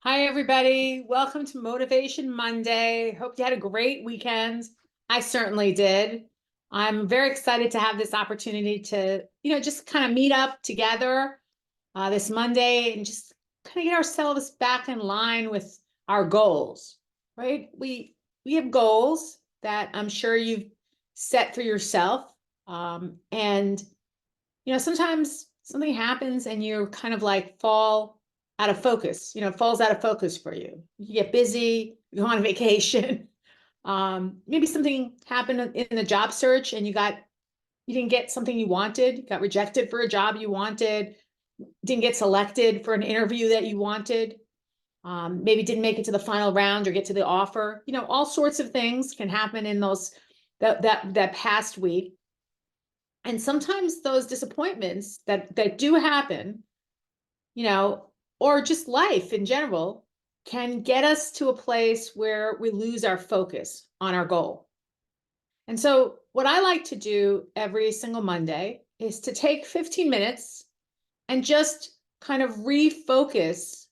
Hi, everybody. Welcome to Motivation Monday. Hope you had a great weekend. I certainly did. I'm very excited to have this opportunity to, just kind of meet up together this Monday and just kind of get ourselves back in line with our goals, right? We have goals that I'm sure you've set for yourself. And sometimes something happens and you kind of like fall out of focus, falls out of focus for you. You get busy, you go on vacation. Maybe something happened in the job search and you didn't get something you wanted, got rejected for a job you wanted, didn't get selected for an interview that you wanted. Maybe didn't make it to the final round or get to the offer. All sorts of things can happen in that past week. And sometimes those disappointments that do happen, you know, or just life in general, can get us to a place where we lose our focus on our goal. And so, what I like to do every single Monday is to take 15 minutes and just kind of refocus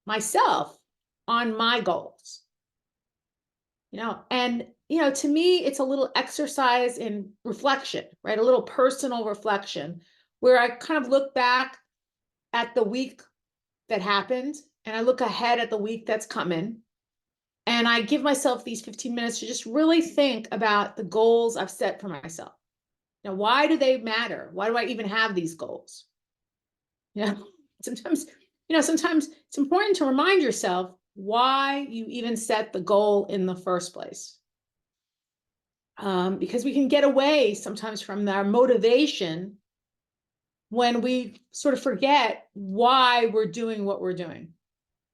myself on my goals. To me, it's a little exercise in reflection, right? A little personal reflection where I kind of look back at the week that happened and I look ahead at the week that's coming. And I give myself these 15 minutes to just really think about the goals I've set for myself. Why do they matter? Why do I even have these goals? You know, sometimes, sometimes it's important to remind yourself why you even set the goal in the first place. Because we can get away sometimes from our motivation when we sort of forget why we're doing what we're doing.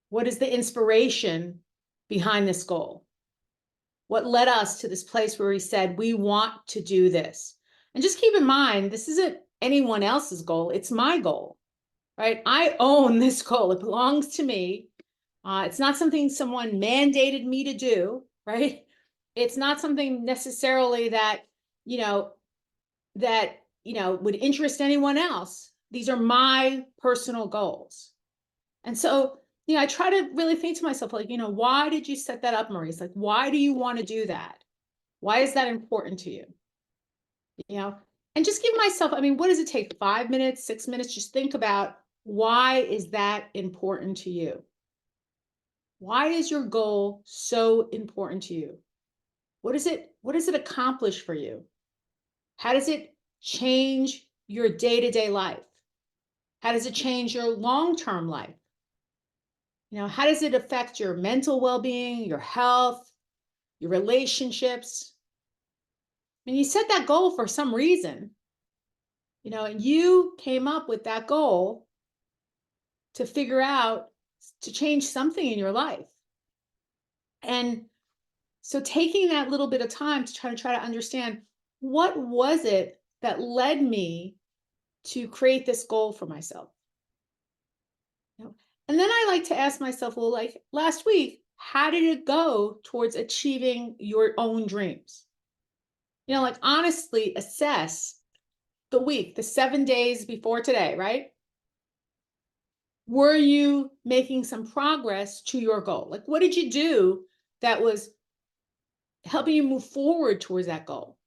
What is the inspiration behind this goal? What led us to this place where we said, we want to do this? And just keep in mind, this isn't anyone else's goal. It's my goal, right? I own this goal. It belongs to me. It's not something someone mandated me to do, right? It's not something necessarily that, you know, would interest anyone else. These are my personal goals. And so, I try to really think to myself, like, why did you set that up, Maurice? Like, why do you want to do that? Why is that important to you? And just give myself, I mean, what does it take? 5 minutes, 6 minutes? Just think about, why is that important to you? Why is your goal so important to you? What does it accomplish for you? How does it change your day-to-day life? How does it change your long-term life? How does it affect your mental well-being, your health, your relationships? I mean, you set that goal for some reason, and you came up with that goal to figure out to change something in your life. And so taking that little bit of time to try to understand, what was it that led me to create this goal for myself? And then I like to ask myself, well, like last week, how did it go towards achieving your own dreams? Like honestly assess the week, the 7 days before today, right? Were you making some progress to your goal? Like, what did you do that was helping you move forward towards that goal?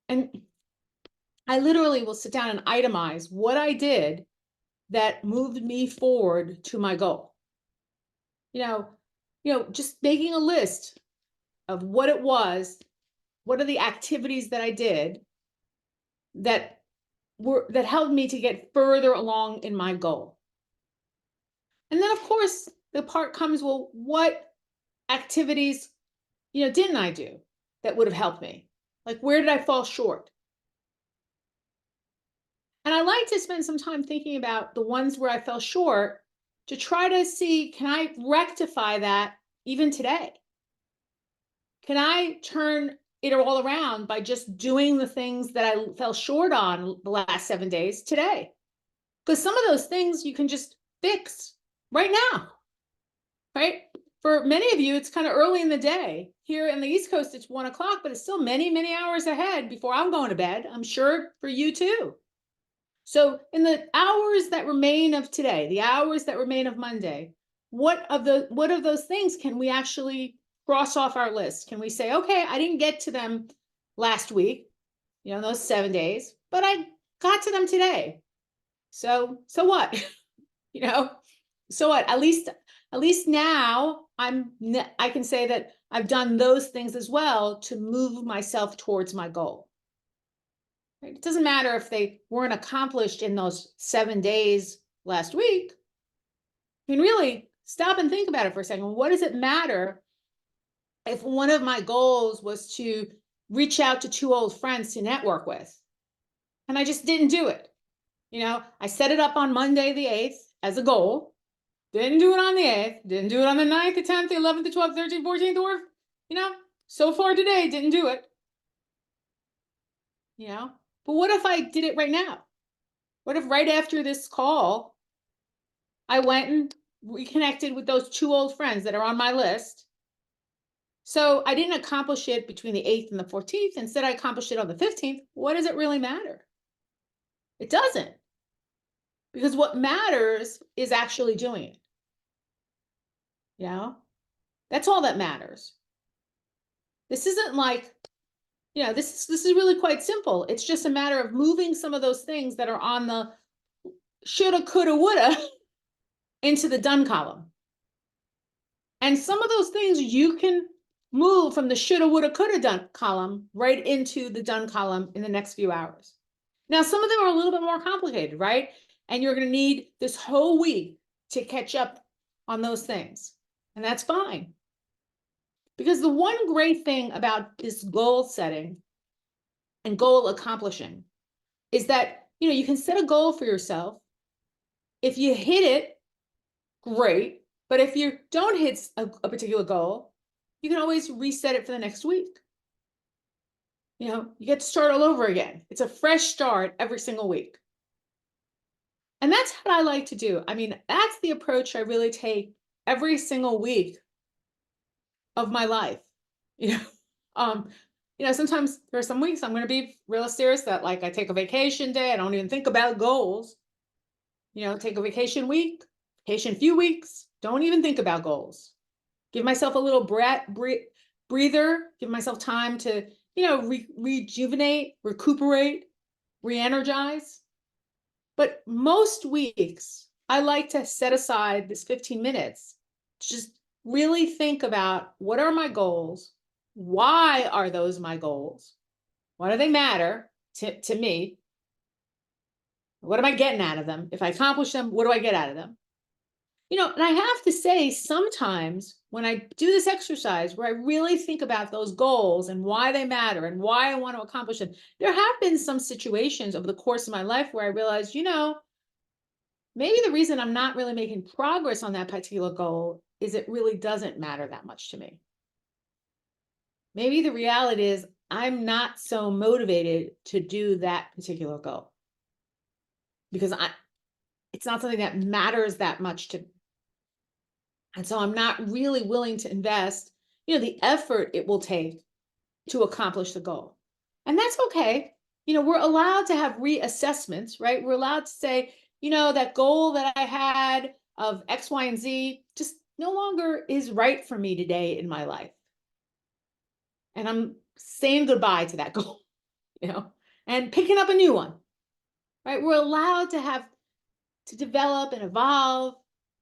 And I literally will sit down and itemize what I did that moved me forward to my goal. Just making a list of what it was, what are the activities that I did that helped me to get further along in my goal. And then of course the part comes, well, what activities, didn't I do that would have helped me? Like, where did I fall short? And I like to spend some time thinking about the ones where I fell short to try to see, can I rectify that even today? Can I turn it all around by just doing the things that I fell short on the last 7 days today? Because some of those things you can just fix right now, right? For many of you, it's kind of early in the day. Here in the East Coast, it's 1 o'clock, but it's still many, many hours ahead before I'm going to bed. I'm sure for you too. So in the hours that remain of today, the hours that remain of Monday, what of those things can we actually cross off our list? Can we say, okay, I didn't get to them last week, those 7 days, but I got to them today. So what? you know, so what? At least now I can say that I've done those things as well to move myself towards my goal. Right? It doesn't matter if they weren't accomplished in those 7 days last week. I mean, really stop and think about it for a second. What does it matter if one of my goals was to reach out to 2 old friends to network with, and I just didn't do it? I set it up on Monday the 8th as a goal. Didn't do it on the 8th. Didn't do it on the 9th, the 10th, the 11th, the 12th, 13th, 14th, or, so far today, didn't do it. But what if I did it right now? What if right after this call, I went and reconnected with those 2 old friends that are on my list? So I didn't accomplish it between the 8th and the 14th. Instead, I accomplished it on the 15th. What does it really matter? It doesn't. Because what matters is actually doing it. That's all that matters. This isn't like, this is really quite simple. It's just a matter of moving some of those things that are on the shoulda, coulda, woulda into the done column. And some of those things you can move from the shoulda, woulda, coulda done column right into the done column in the next few hours. Now, some of them are a little bit more complicated, right? And you're going to need this whole week to catch up on those things. And that's fine. Because the one great thing about this goal setting and goal accomplishing is that, you can set a goal for yourself. If you hit it, great. But if you don't hit a particular goal, you can always reset it for the next week. You get to start all over again. It's a fresh start every single week. And that's what I like to do. I mean, that's the approach I really take every single week of my life. Sometimes there are some weeks I'm going to be real serious that like I take a vacation day. I don't even think about goals. Take a vacation week, vacation few weeks. Don't even think about goals. Give myself a little breather. Give myself time to, rejuvenate, recuperate, re-energize. But most weeks, I like to set aside this 15 minutes to just really think about what are my goals? Why are those my goals? Why do they matter to me? What am I getting out of them? If I accomplish them, what do I get out of them? And I have to say, sometimes when I do this exercise where I really think about those goals and why they matter and why I want to accomplish them, there have been some situations over the course of my life where I realized, maybe the reason I'm not really making progress on that particular goal is it really doesn't matter that much to me. Maybe the reality is I'm not so motivated to do that particular goal because it's not something that matters that much to me. And so I'm not really willing to invest, the effort it will take to accomplish the goal. And that's okay. We're allowed to have reassessments, right? We're allowed to say, that goal that I had of X, Y, and Z just no longer is right for me today in my life. And I'm saying goodbye to that goal, and picking up a new one, right? We're allowed to develop and evolve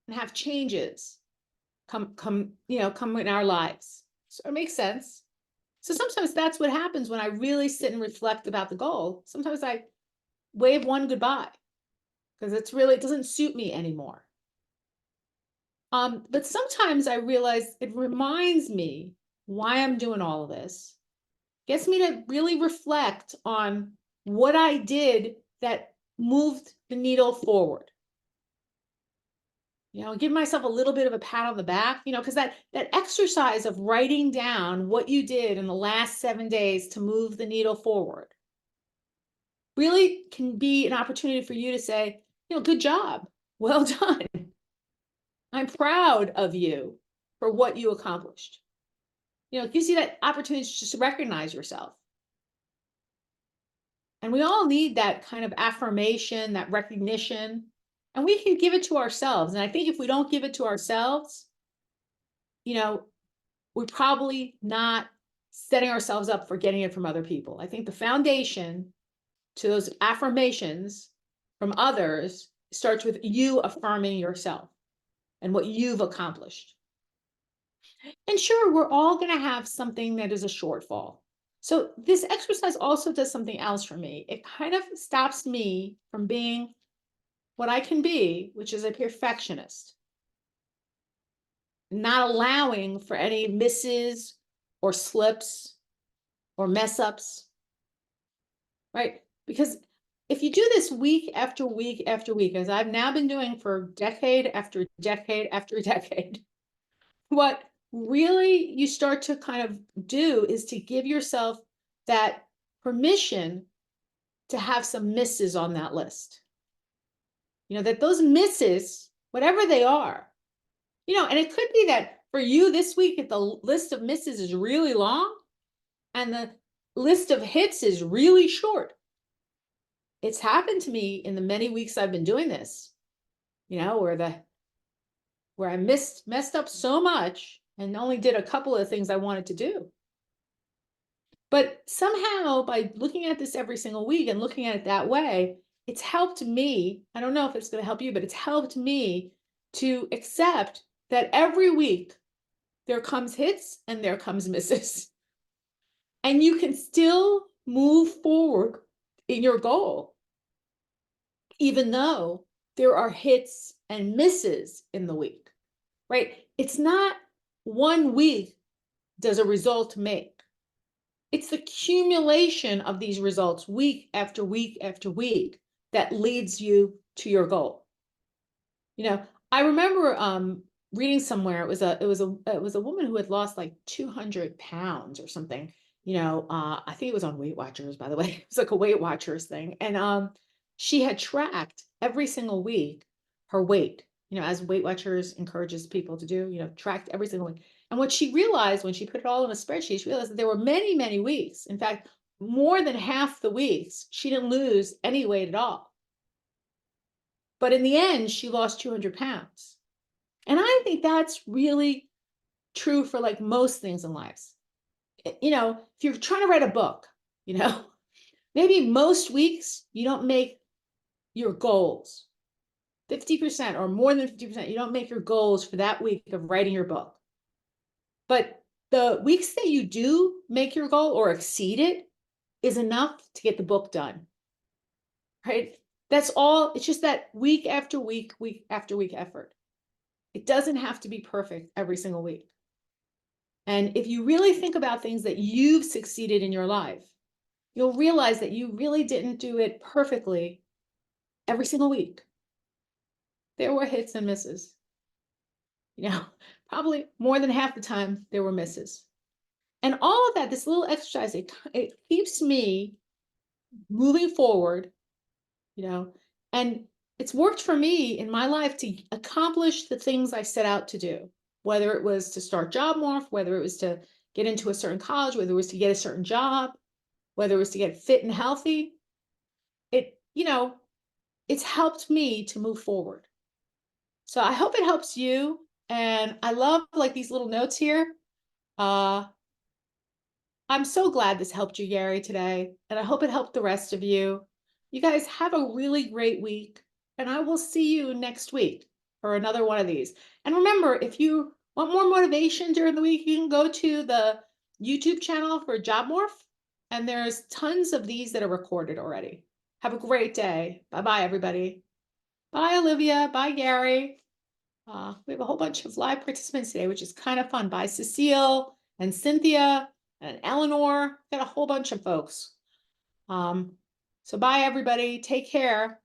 and have changes come in our lives. So it makes sense. So sometimes that's what happens when I really sit and reflect about the goal. Sometimes I wave one goodbye because it doesn't suit me anymore. But sometimes I realize it reminds me why I'm doing all of this. Gets me to really reflect on what I did that moved the needle forward. Give myself a little bit of a pat on the back, because that exercise of writing down what you did in the last 7 days to move the needle forward really can be an opportunity for you to say, good job. Well done. I'm proud of you for what you accomplished. It gives you that opportunity to just recognize yourself. And we all need that kind of affirmation, that recognition. And we can give it to ourselves. And I think if we don't give it to ourselves, you know, we're probably not setting ourselves up for getting it from other people. I think the foundation to those affirmations from others starts with you affirming yourself and what you've accomplished. And sure, we're all going to have something that is a shortfall. So this exercise also does something else for me. It kind of stops me from being what I can be, which is a perfectionist, not allowing for any misses or slips or mess ups, right? Because if you do this week after week after week, as I've now been doing for decade after decade after decade, what really you start to kind of do is to give yourself that permission to have some misses on that list. That those misses, whatever they are, and it could be that for you this week, if the list of misses is really long and the list of hits is really short. It's happened to me in the many weeks I've been doing this, where I messed up so much and only did a couple of things I wanted to do. But somehow by looking at this every single week and looking at it that way, it's helped me. I don't know if it's going to help you, but it's helped me to accept that every week there comes hits and there comes misses. And you can still move forward in your goal, even though there are hits and misses in the week, right? It's not one week does a result make. It's the accumulation of these results week after week after week that leads you to your goal. I remember reading somewhere it was a woman who had lost like 200 pounds or something. I think it was on Weight Watchers, by the way. It was like a Weight Watchers thing, and she had tracked every single week her weight. As Weight Watchers encourages people to do. Tracked every single week. And what she realized when she put it all in a spreadsheet, she realized that there were many, many weeks. In fact, more than half the weeks, she didn't lose any weight at all. But in the end, she lost 200 pounds. And I think that's really true for like most things in life. If you're trying to write a book, maybe most weeks you don't make your goals. 50% or more than 50%, you don't make your goals for that week of writing your book. But the weeks that you do make your goal or exceed it is enough to get the book done, right? That's all. It's just that week after week, week after week effort. It doesn't have to be perfect every single week. And if you really think about things that you've succeeded in your life, you'll realize that you really didn't do it perfectly every single week. There were hits and misses. Probably more than half the time there were misses. And all of that, this little exercise, it keeps me moving forward, and it's worked for me in my life to accomplish the things I set out to do, whether it was to start JobMorph, whether it was to get into a certain college, whether it was to get a certain job, whether it was to get fit and healthy. It's helped me to move forward. So I hope it helps you. And I love like these little notes here. I'm so glad this helped you, Gary, today. And I hope it helped the rest of you. You guys have a really great week. And I will see you next week for another one of these. And remember, if you want more motivation during the week, you can go to the YouTube channel for JobMorph. And there's tons of these that are recorded already. Have a great day. Bye-bye, everybody. Bye, Olivia. Bye, Gary. We have a whole bunch of live participants today, which is kind of fun. Bye, Cecile and Cynthia and Eleanor. Got a whole bunch of folks. So bye, everybody. Take care.